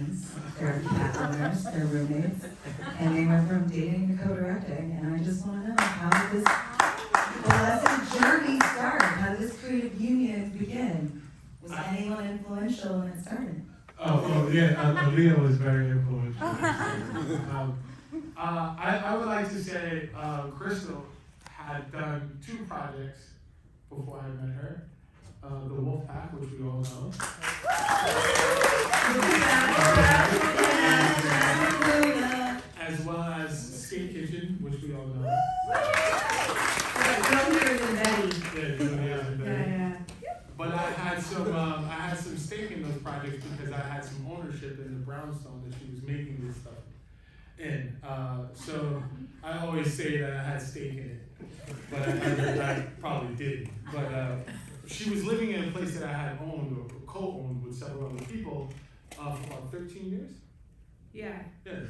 friends. They're cat owners, they're roommates, and they went from dating to co-directing. And I just want to know, how did this blessed journey start? How did this creative union begin? Was anyone influential when it started? Oh yeah, Alliah was very influential. I would like to say Crystal had done 2 projects before I met her. The Wolf Pack, which we all know. As well as Skate Kitchen, which we all know. Yeah. But I had some stake in those projects because I had some ownership in the brownstone that she was making this stuff in. So I always say that I had stake in it, but I probably didn't. But she was living in a place that I had owned or co-owned with several other people for about 13 years. Yeah,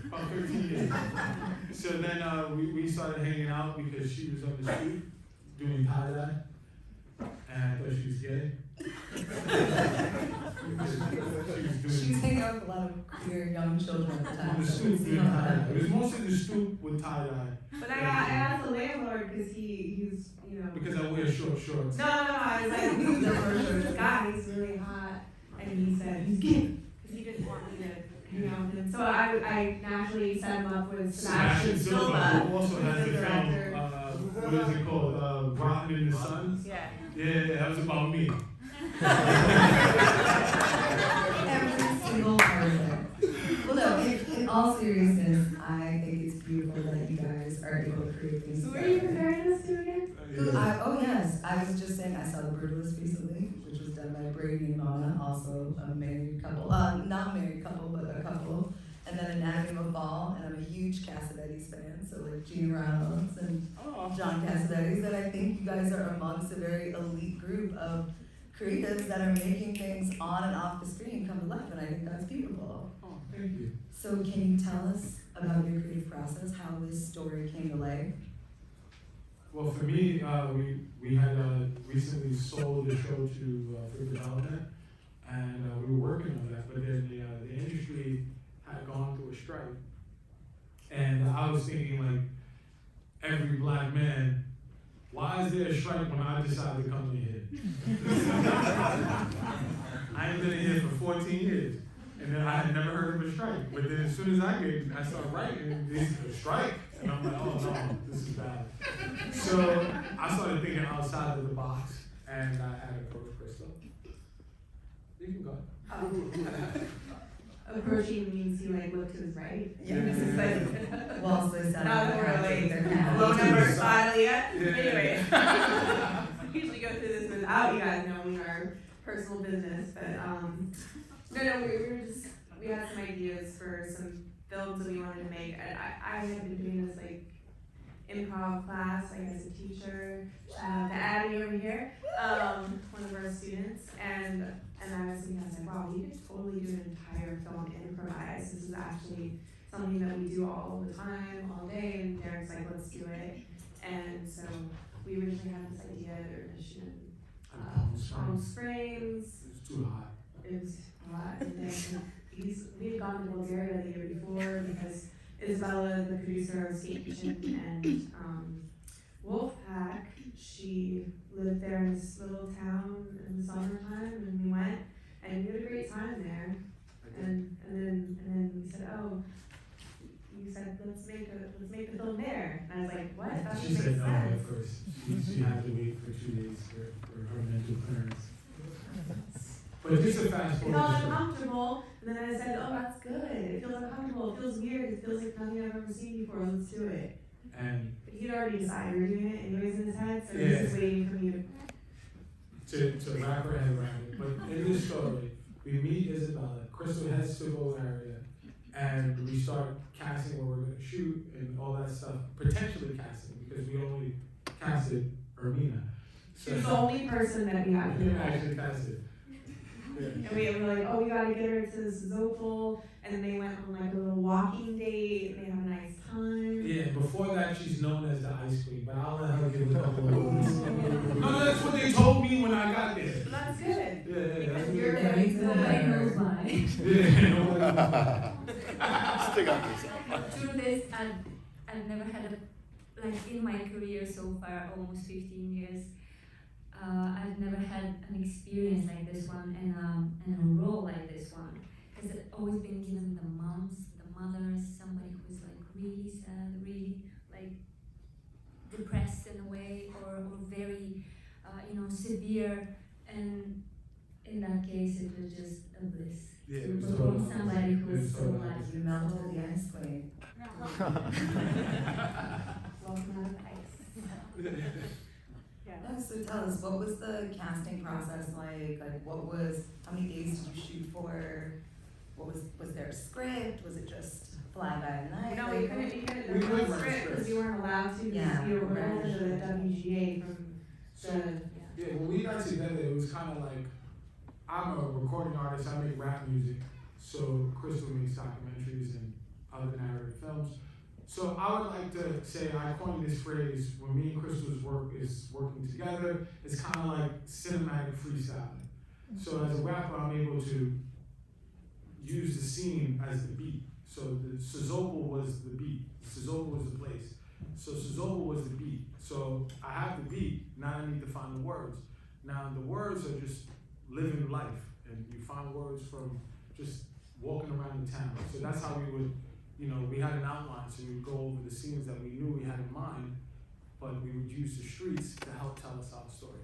about 13 years. So then we started hanging out because she was on the street doing tie-dye, and I thought she was gay. She was hanging out with a lot of queer young children at the time. On the stoop doing tie-dye. It was mostly the stoop with tie-dye. but I asked the landlord because he's, Because I wear short shorts. No, I was like, who's the first this guy? He's really hot, and he said he's gay because he didn't want me to hang out with him. So I naturally set him up with Sebastian Silva, who also has the film. What is it called? Rotten in the Sun. Yeah, that was about me. Every single part of it. Well, no, in all seriousness, I think it's beautiful that you guys are able to create things. So where are you comparing us to again? Oh yes, I was just saying I saw The Brutalist recently, which was done by Brady and Mona, also a married couple. Not a married couple, but a couple. And then Anatomy of a Fall, and I'm a huge Cassavetes fan, so like Gene Reynolds and John Cassavetes, and I think you guys are amongst a very elite group of creatives that are making things on and off the screen come to life, and I think that's beautiful. Oh, thank you. So can you tell us about your creative process, how this story came to life? Well, for me, we had recently sold the show to for development, and we were working on that, but then the industry had gone through a strike. And I was thinking, like, every black man, why is there a strike when I decided to come in here? I ain't been in here for 14 years. And then I had never heard of a strike. But then as soon as I started writing, there's a strike. And I'm like, oh no, this is bad. So I started thinking outside of the box, and I had approached Crystal. You can go. Approaching means he looked to his right. Yeah. This is like Well, so it's not that we're like low number style yet. Yeah. Anyway, we usually go through this without you guys knowing our personal business, but we had some ideas for some films that we wanted to make. I had been doing this improv class as a teacher. The Abby over here, one of our students, and I was thinking, wow, we could totally do an entire film improvised. This is actually something that we do all the time, all day, and Derek's like, let's do it. And so we originally had this idea to shoot in Palm Springs. It's too hot. It was hot, and then we had gone to Bulgaria the year before because Isabella, the producer of Skate Kitchen and Wolfpack, she lived there in this little town in the summertime, and we went, and we had a great time there. And then we said, oh, you said let's make the film there. And I was like, what? That She doesn't said make no sense. at first. She had to wait for 2 days for her mental clearance. But just a fast It forward. felt uncomfortable, and then I said, oh, that's good. It feels uncomfortable. It feels weird. It feels like nothing I've ever seen before. Let's do it. And But he'd already decided we were doing it anyways in his head, so Yeah. he's just waiting for me to wrap her head around it. But in this story, we meet Isabella. Crystal heads to the whole area, and we start casting where we're going to shoot and all that stuff. Potentially casting, because we only casted Irmena. She was the only person that we had. We didn't actually cast it. Yeah. And we were like, oh, we gotta get her to this Zopal, and they went on a little walking date, and they had a nice time. Yeah, before that, she's known as the ice queen, but I'll let her give a couple of words. No, that's what they told me when I got there. But that's good. Yeah, that's Because what you're they going to Nobody knows why. Yeah. Stick on this. Truth is, I've never had in my career so far, almost 15 years, I've never had an experience like this one and a role like this one. Because I've always been given the mothers, somebody who's like really sad, really like depressed in a way, or very, severe. And in that case, it was just a bliss. Yeah, to it was perform so- somebody it who was is so so nice. light. You melted the ice queen. Welcome out of ice. Yeah. So tell us, what was the casting process like? Like, how many days did you shoot for? Was there a script? Was it just fly by night? No, we couldn't We do couldn't the write script because scripts. we weren't allowed to, Yeah, because we were right. under the WGA from So, the, yeah, when we got together, it was kind of like, I'm a recording artist, I make rap music, so Crystal makes documentaries and other narrative films. So I would like to say, I coined this phrase, when me and Crystal's work is working together, it's kind of like cinematic freestyling. So as a rapper, I'm able to use the scene as the beat. So the Sozopol was the beat, Sozopol was the place. So Sozopol was the beat. So I have the beat, now I need to find the words. Now the words are just living life, and you find words from just walking around the town. So that's how we would, we had an outline, so we would go over the scenes that we knew we had in mind, but we would use the streets to help tell us our story.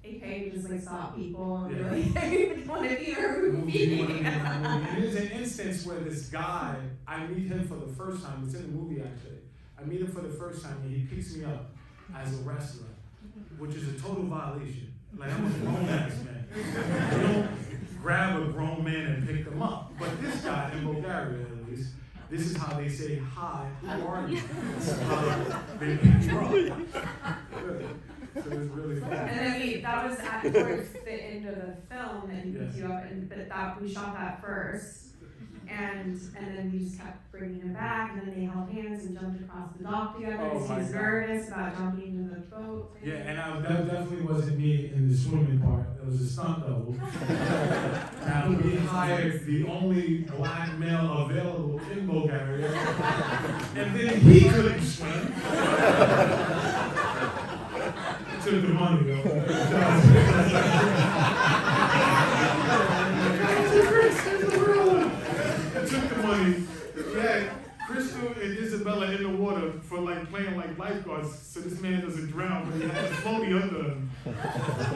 AKA we just like saw people and Yeah. we're like, want to be our movie. And there's an instance where this guy, I meet him for the first time, it's in the movie actually. I meet him for the first time and he picks me up as a wrestler, which is a total violation. Like, I'm a grown ass man. You don't grab a grown man and pick them up. But this guy, in Bulgaria at least, this is how they say, hi, how are you? They pick you up. Really. So it was really fun. And then that was towards the end of the film that he picked Yes. you up, but that we shot that first. And then we just kept bringing him back, and then they held hands and jumped across the dock together. Oh He my was God. nervous about jumping into the boat. Yeah, and that definitely wasn't me in the swimming part. It was a stunt double. Now, we hired the only black male available in Bulgaria, and then he couldn't swim. Took the money, though. Took the money. Yeah, Crystal and Isabella in the water for playing like lifeguards, so this man doesn't drown, but he had a floaty under him.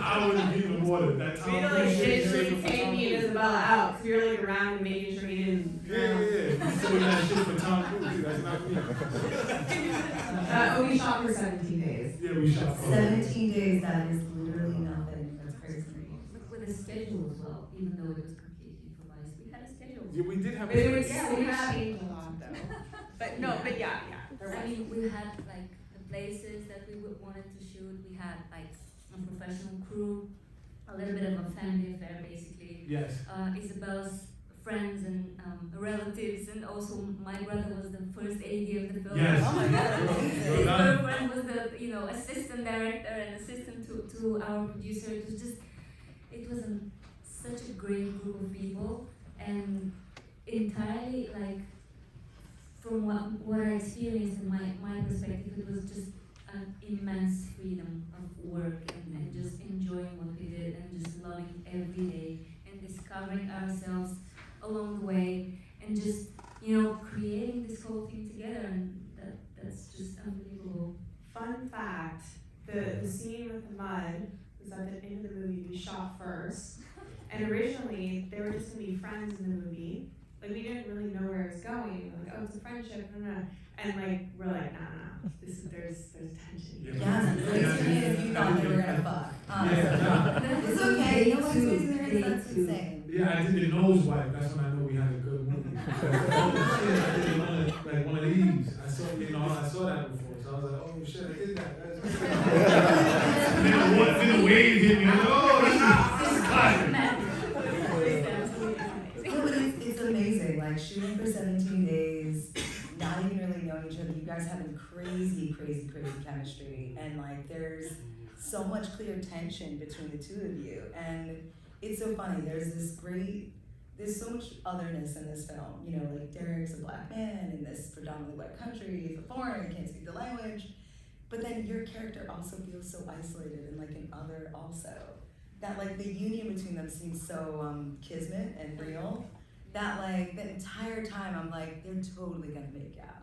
I wouldn't be in the water that We time. had to digitally take me and Isabella out, because we were around and making sure we didn't drown. Yeah. He's doing that shit for Tom Cruise. That's not me. We shot for 17 days. Yeah, we shot for 17 days, that is literally nothing. That's crazy. With a schedule as well, even though it was completely improvised. We had a schedule. Yeah, we did have But it was, Yeah, we we had had- changed a lot though. But no, but yeah. I mean, we had the places that we wanted to shoot. We had a professional crew, a little bit of a family affair basically. Yes. Isabella's friends and relatives, and also my brother was the first AD of the film. Yes. Oh my god! Well His done. girlfriend was the assistant director and assistant to our producer. It was such a great group of people, and entirely from what I experienced in my perspective, it was just an immense freedom of work and just enjoying what we did and just loving every day and discovering ourselves along the way and just creating this whole thing together, and that's just unbelievable. Fun fact, the scene with the mud was at the end of the movie we shot first. And originally, they were just gonna be friends in the movie. We didn't really know where it was going. Oh, it's a friendship, and we're like, nah, there's tension. Yeah, it's great to me if you thought they were gonna fuck. Yeah. It's okay, no one's using their names, that's insane. Yeah, I did the nose wipe. That's when I know we had a good movie. Oh shit, I did one of these. I saw that before. So I was like, oh shit, I did that. Then the wave hit me. I was like, oh, this is classic. No, but it's amazing, shooting for 17 days, not even really knowing each other, you guys having crazy chemistry, and there's so much clear tension between the two of you, and it's so funny, there's this there's so much otherness in this film. You know, like Derrick's a black man in this predominantly white country, he's a foreigner, he can't speak the language. But then your character also feels so isolated and like an other also. That like the union between them seems so kismet and real. That like the entire time I'm like, they're totally gonna make out.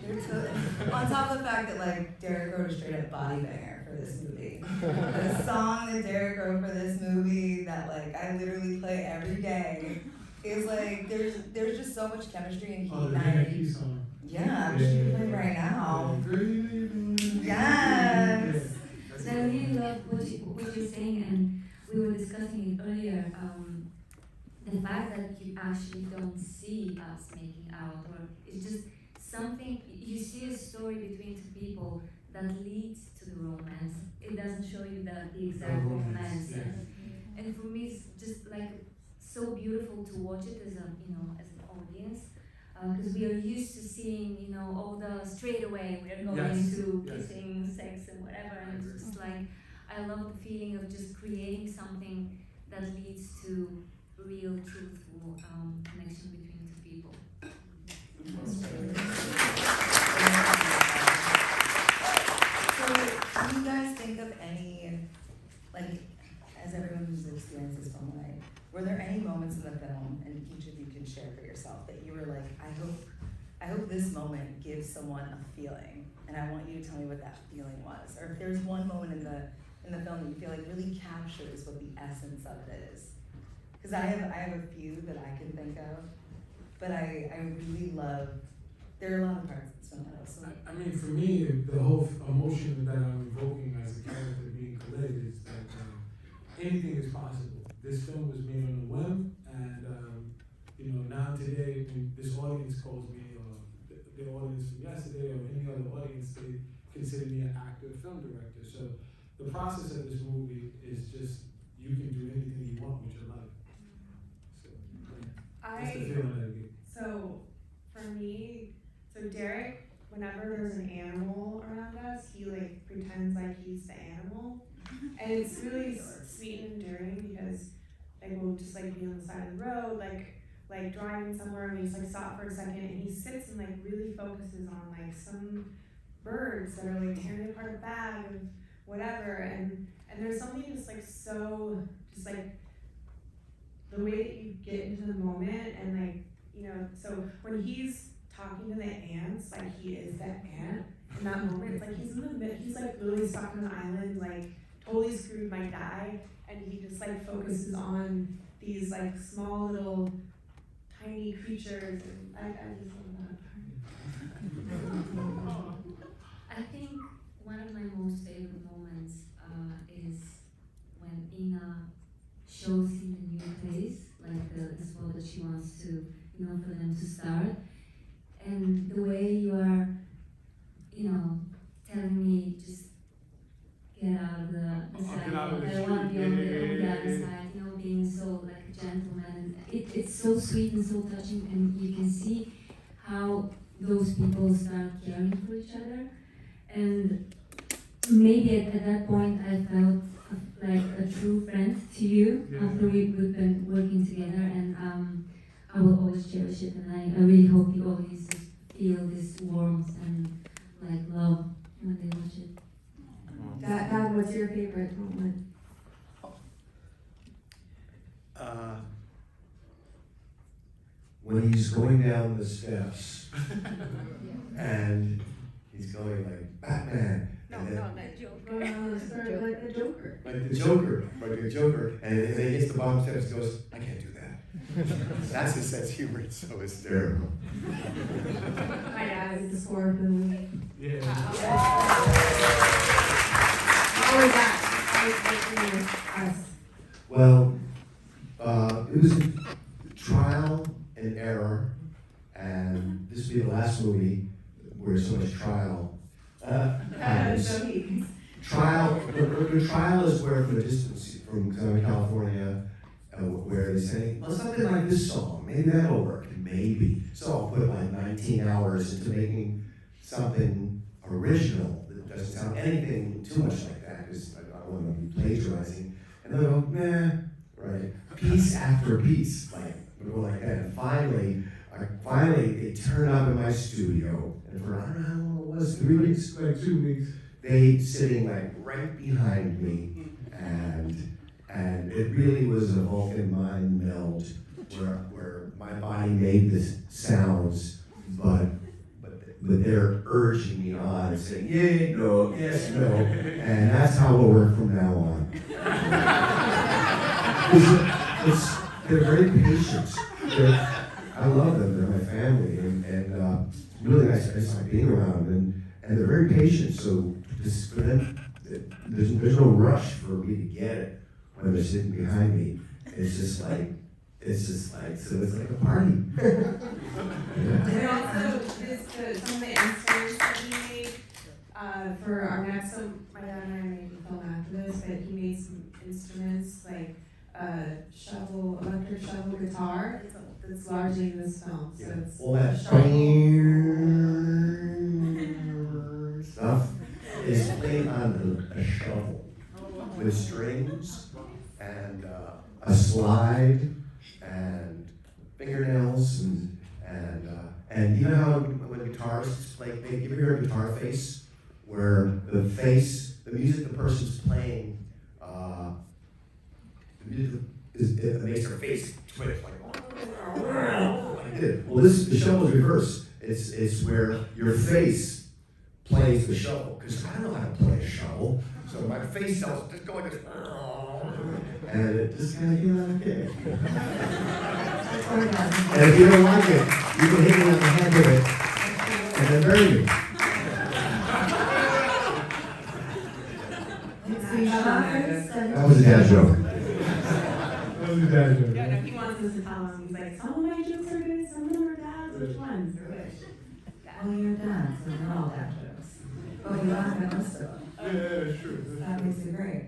They're totally, on top of the fact that like Derrick wrote a straight up body banger for this movie. The song that Derrick wrote for this movie that like I literally play every day is like there's just so much chemistry and heat. Oh, the Derrick song. Yeah, I'm just gonna play right now. Yes. So I really love what you're saying, and we were discussing it earlier. The fact that you actually don't see us making out, or it's just something, you see a story between two people that leads to the romance. It doesn't show you the exact romance. Yeah. And for me, it's just like so beautiful to watch it as as an audience, because we are used to seeing all the straight away we are going Yes. to Yes. kissing, sex, and whatever. And it's just like I love the feeling of just creating something that leads to real, truthful connection between two people. So, do you guys think of any, like, as everyone who's experienced this film, like, were there any moments in the film, and each of you can share for yourself, that you were like, I hope this moment gives someone a feeling, and I want you to tell me what that feeling was, or if there's one moment in the film that you feel like really captures what the essence of it is. Because I have a few that I can think of, but I really love, there are a lot of parts of this film that I also I mean, for me, the whole emotion that I'm evoking as a character being Khaled is that anything is possible. This film was made on a whim, and now today, when this audience calls me, the audience from yesterday, or any other audience, they consider me an actor, film director. So the process of this movie is just, you can do anything you want with your life. So that's the feeling that I get. So for me, Derrick, whenever there's an animal around us, he like pretends like he's the animal, and it's really sweet and endearing because like we'll just like be on the side of the road, like driving somewhere, and we just like stop for a second, and he sits and like really focuses on like some birds that are like tearing apart a bag of whatever, and there's something just like so just like the way that you get into the moment, and like so when he's talking to the ants, like he is that ant in that moment. It's like he's in the middle, he's like literally stuck on an island, like totally screwed, might die, and he just like focuses on these like small little tiny creatures, and I just love that. I think one of my most favorite moments is when Ina shows him the new place, like the spot that she wants to, for them to start. And the way you are, telling me just get out of the side. Get out of the I want to be on street. the other side, being so like a gentleman. It's so sweet and so touching, and you can see how those people start caring for each other. And maybe at that point I felt like a true friend to you after we've been working together, and I will always cherish it, and I really hope you always feel this warmth and like love when they watch it. Dad, what's your favorite moment? When he's going down the steps and he's going like Batman. And then, Like a Joker. like the Joker, and then he hits the bottom steps and goes, I can't do that. That's his sense of humor. It's so hysterical. My dad is the score of the movie. Yeah. How was that? How was that for us? Well, it was a trial and error, and this will be the last movie where so much trial happens. So he- Trial, the trial is where from a distance from Southern California, where they say, well, something like this song, maybe that'll work, maybe. So I'll put like 19 hours into making something original that doesn't sound anything too much like that, because I don't want to be plagiarizing. And they'll go, nah, right, piece after piece, like go like that. And finally, they turned up in my studio, and for I don't know how long it was, 3 weeks, Like 2 weeks. they sitting like right behind me, and it really was a Vulcan mind meld where my body made the sounds, but they're urging me on and saying, yay, no, yes, no, and that's how we'll work from now on. They're very patient. I love them. They're my family, and really nice. I just like being around them, and they're very patient. So just for them, there's no rush for me to get it when they're sitting behind me. It's just like so it's like a party. And also, some of the inserts that he made for our next film, my dad and I are making a film after this, but he made some instruments like electric shovel guitar that's largely in this film. So Yeah. it's All that stuff is played on a shovel with strings and a slide and fingernails and you know how when guitarists like they give you a guitar face where the music the person's playing the music it makes their face twitch like this. Well, the shovel is reversed. It's where your face plays the shovel because I don't know how to play a shovel, so my face tells just go like this. And it just kind of, okay. And if you don't like it, you can hit me on the head with it and then bury me. That was a dad joke. That was a dad joke. Yeah, no, he wants us to tell him. He's like, some of my jokes are good, some of them are bad. Which ones? Or which? Well, you're dad, so they're all dad jokes. But we laugh at most of them. Yeah, that's true. That makes it great.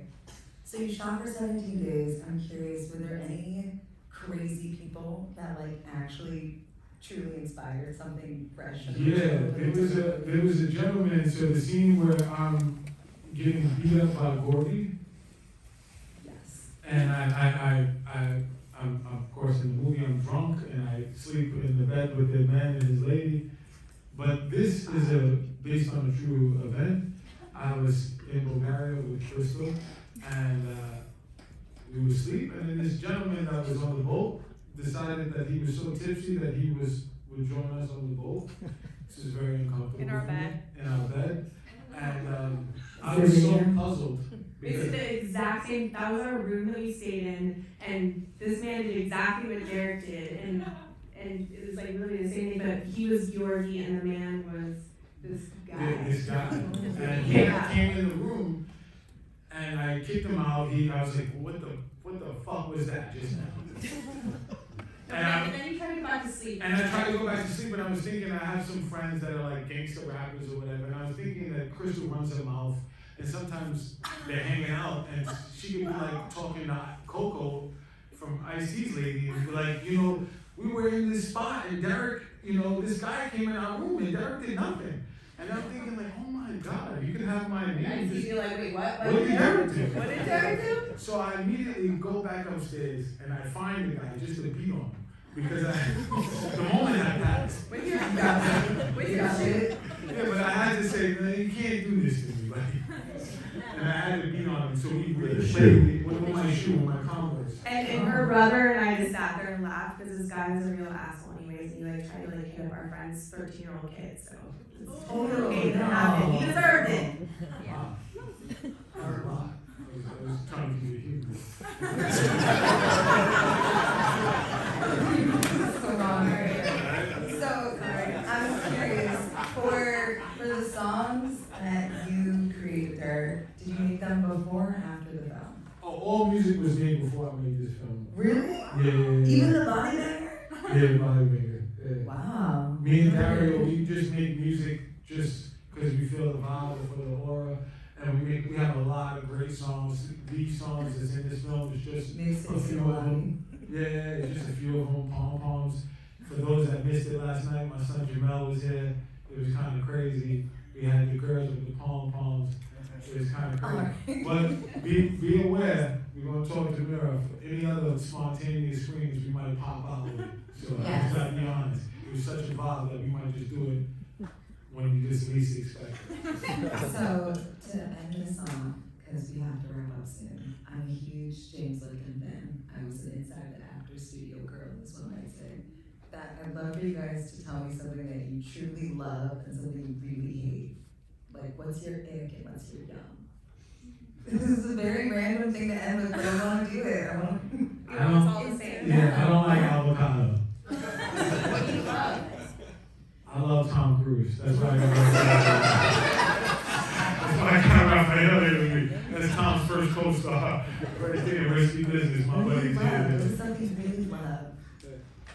So you shot for 17 days. I'm curious, were there any crazy people that like actually truly inspired something fresh? Yeah, there was a gentleman. So the scene where I'm getting beat up by Gordy, Yes. and I'm of course in the movie I'm drunk and I sleep in the bed with the man and his lady. But this is based on a true event. I was in Bulgaria with Crystal, and we would sleep, and then this gentleman that was on the boat decided that he was so tipsy that he would join us on the boat. This is very uncomfortable. In our for me. bed. In our bed. And I was so puzzled. It's Because the exact same, that was our room that we stayed in, and this man did exactly what Derrick did, and it was like really the same thing, but he was Georgie and the man was this guy. this guy. And he came in the room, and I kicked him out. I was like, what the fuck was that just now? And then you tried to go back to sleep. And I tried to go back to sleep, and I was thinking I have some friends that are like gangster rappers or whatever, and I was thinking that Crystal runs her mouth, and sometimes they're hanging out, and she could be like talking to Coco from Ice-T's lady, and be like, we were in this spot, and Derrick, this guy came in our room, and Derrick did nothing. And I'm thinking like, oh my God, you can have my name. And you'd be like, wait, what? What did Derrick do? What did Derrick do? So I immediately go back upstairs and I find the guy just to beat on him. Because the moment I passed. With your shit. Yeah, but I had to say, no, you can't do this to me, buddy. And I had to beat on him, so he really played with my shoe, my Converse. And her brother and I just sat there and laughed because this guy was a real asshole anyways, and he tried to hit up our friend's 13-year-old kid, so it's totally okay that happened. He deserved it. Wow. I was trying to be a human. So I'm curious, for the songs that you created, Derrick, did you make them before or after the film? Oh, all music was made before I made this film. Really? Yeah. Even the body banger? Yeah, Body Maker. Yeah. Wow. Me and Dario, we just make music just because we feel the vibe for the aura, and we have a lot of great songs. These songs that's in this film is just Makes a sense few in of a them. Yeah, it's just a few of them. Pom poms. For those that missed it last night, my son Jamel was here. It was kind of crazy. We had the girls with the pom poms. It was kind of crazy. But be aware, we're gonna talk to Mira. Any other spontaneous screams we might pop out with. So I Yes. just gotta be honest. It was such a vibe that we might just do it when you just least expect it. So, to end the song, because we have to wrap up soon, I'm a huge James Lipton fan. I was an Inside the Actor Studio girl, is what I say. That I'd love for you guys to tell me something that you truly love and something you really hate. Like, what's your ick and what's your yum? This is a very random thing to end with, but I want to do it. I don't, all the same. yeah, I don't like avocado. What do you love? I love Tom Cruise. That's why I got That's why I got Raphael here with me. That's Tom's first co-star. Right there, Risky Business, my What do buddy. you love? What's something you really love?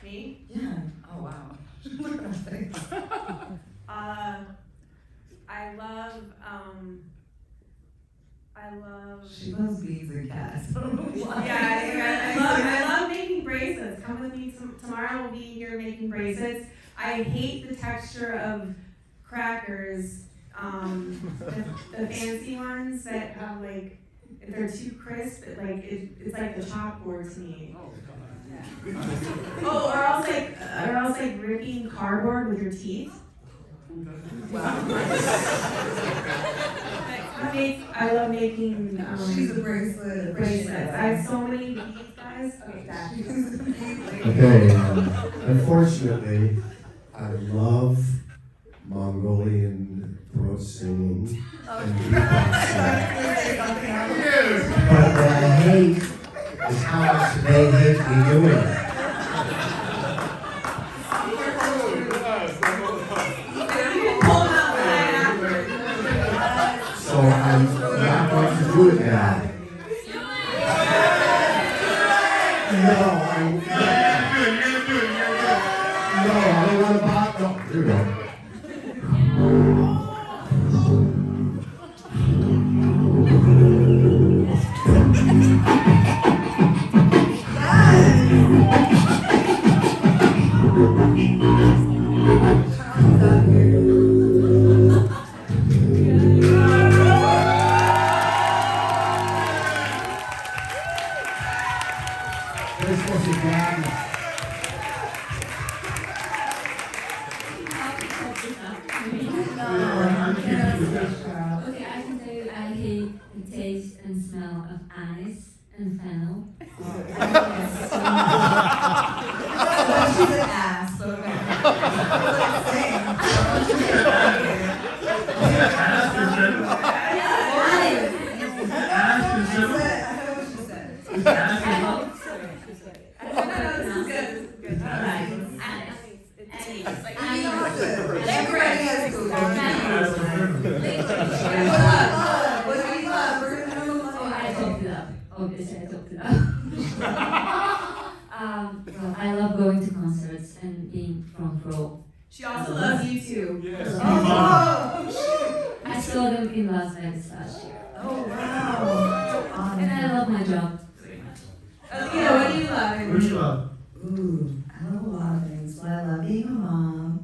Me? Yeah. Oh, wow. Look at her face. I love. She loves bees and cats. I don't know why. Yeah, I love making bracelets. Come with me tomorrow. We'll be here making bracelets. I hate the texture of crackers, the fancy ones that have like, if they're too crisp, it's like the chalkboard to me. Oh, or else like ripping cardboard with your teeth. I love making She's a bracelet. bracelets. I have so many beads, guys. Okay, that. Okay, unfortunately, I love Mongolian throat singing and beatboxing. But what I hate is how much they hate me doing it. So I'm not going to do it now. No, I don't want to pop. No, here we go. Okay, I can tell you I hate the taste and smell of anise and fennel. She's an ass, so okay. Everybody has food. What do you love? We're gonna know what I talked it up. Obviously, I talked it up. Well, I love going to concerts and being front row. She also loves you too. Yes. Oh, I saw them in Las Vegas last year. oh, wow. And I love my job very much. Alina, what do you love? What do you love? Ooh, I love a lot of things, but I love being a mom.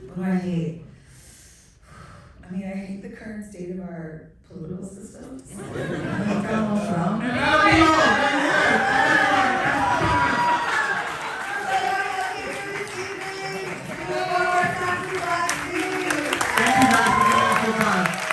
What do I hate? I mean, I hate the current state of our political system. Donald Trump. Thank you guys for giving us your time.